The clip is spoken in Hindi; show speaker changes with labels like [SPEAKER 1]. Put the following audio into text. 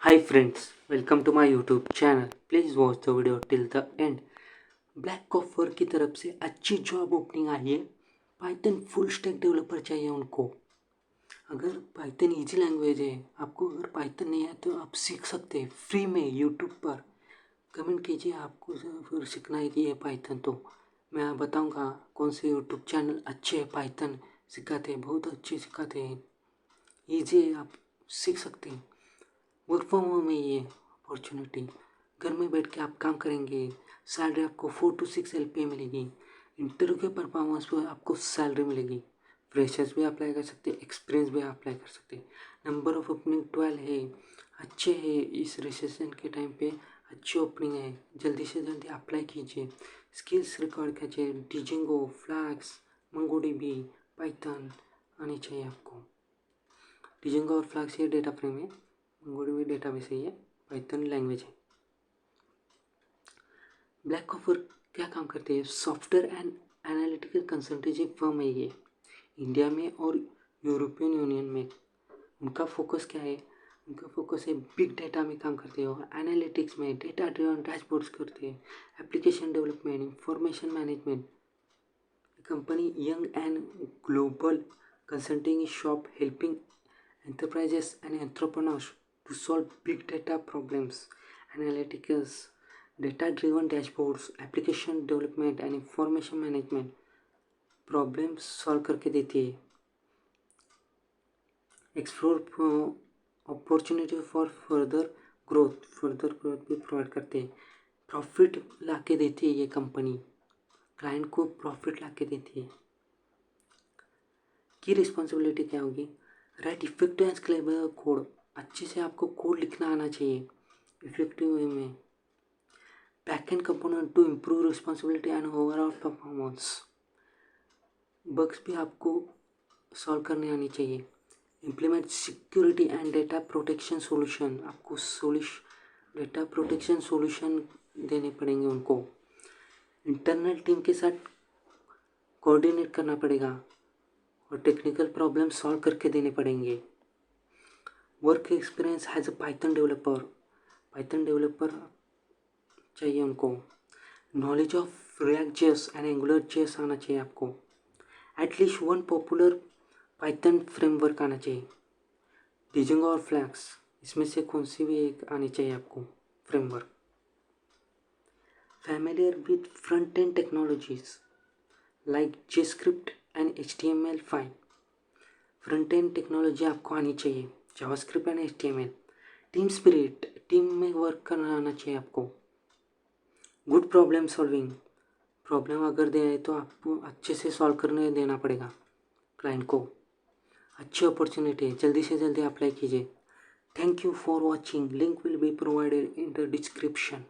[SPEAKER 1] Hi friends, welcome to my YouTube channel. Please watch the video till the end. Black coffer की तरफ से अच्छी जॉब ओपनिंग आई है। पाइथन फुल स्टैक डेवलपर चाहिए उनको। अगर पाइथन इजी लैंग्वेज है, आपको अगर पाइथन नहीं है तो आप सीख सकते हैं फ्री में यूट्यूब पर। कमेंट कीजिए आपको फिर सीखना है कि ये पाइथन, तो मैं बताऊंगा कौन से यूट्यूब चैनल अच्छे हैं पाइथन सिखाते हैं, बहुत अच्छे सिखाते हैं। ईजी है, आप सीख सकते हैं। वर्क फ्रॉम होम है ये अपॉर्चुनिटी। घर में बैठ के आप काम करेंगे, सैलरी आपको 4 to 6 LPA मिलेगी। इंटरव्यू के परफॉर्मेंस पर आपको सैलरी मिलेगी। फ्रेशर्स भी अप्लाई कर सकते हैं, एक्सपीरियंस भी अप्लाई कर सकते हैं। नंबर ऑफ ओपनिंग 12 है, अच्छे है। इस रिसेशन के टाइम पे अच्छी ओपनिंग है, जल्दी से जल्दी अप्लाई कीजिए। स्किल्स रिकॉर्ड कीजिए, डिजेंगो, फ्लैक्स, MongoDB, पाइथन आनी चाहिए आपको। डिजेंगो और फ्लैक्स ये डेटा फ्रेम है, MongoDB डेटाबेस है, ये पाइथन लैंग्वेज है। ब्लैक कॉफर क्या काम करते हैं? Software and analytical consultancy firm है ये, इंडिया में और यूरोपियन यूनियन में। उनका फोकस क्या है? उनका फोकस है बिग डेटा में काम करते हो, एनालिटिक्स में, डेटा ड्रिवन डैशबोर्ड्स करते हैं, application development, information management. Company young and global consulting shop helping enterprises and entrepreneurs to solve big data problems, analytics, data-driven dashboards, application development and information management problems solve करके देती है। Explore opportunity for further growth भी प्रोवाइड करते हैं। प्रॉफिट ला के देती है ये कंपनी, क्लाइंट को प्रॉफिट ला के देती है। की रिस्पॉन्सिबिलिटी क्या होगी? Right effective and scalable code, अच्छे से आपको कोड लिखना आना चाहिए इफेक्टिव वे में। Backend component to improve responsibility and overall performance, bugs भी आपको सॉल्व करने आनी चाहिए। Implement security and data protection solution, आपको डेटा प्रोटेक्शन सॉल्यूशन देने पड़ेंगे उनको। इंटरनल टीम के साथ कोऑर्डिनेट करना पड़ेगा और टेक्निकल प्रॉब्लम सॉल्व करके देने पड़ेंगे। Work experience has a Python developer चाहिए उनको। Knowledge of react JS and angular JS आना चाहिए आपको। At least one popular Python framework आना चाहिए। डिजेंगो और फ्लैक्स, इसमें से कौन सी भी एक आनी चाहिए आपको framework. Familiar with front end technologies like JavaScript and HTML5। Front end technology आपको आनी चाहिए, JavaScript and HTML। Team spirit, team में वर्क करना आना चाहिए आपको। गुड प्रॉब्लम सॉल्विंग, प्रॉब्लम अगर दे तो आपको अच्छे से सॉल्व करने देना पड़ेगा क्लाइंट को। अच्छी अपॉर्चुनिटी है, जल्दी से जल्दी अप्लाई कीजिए। Thank you for watching, link will be provided in the description.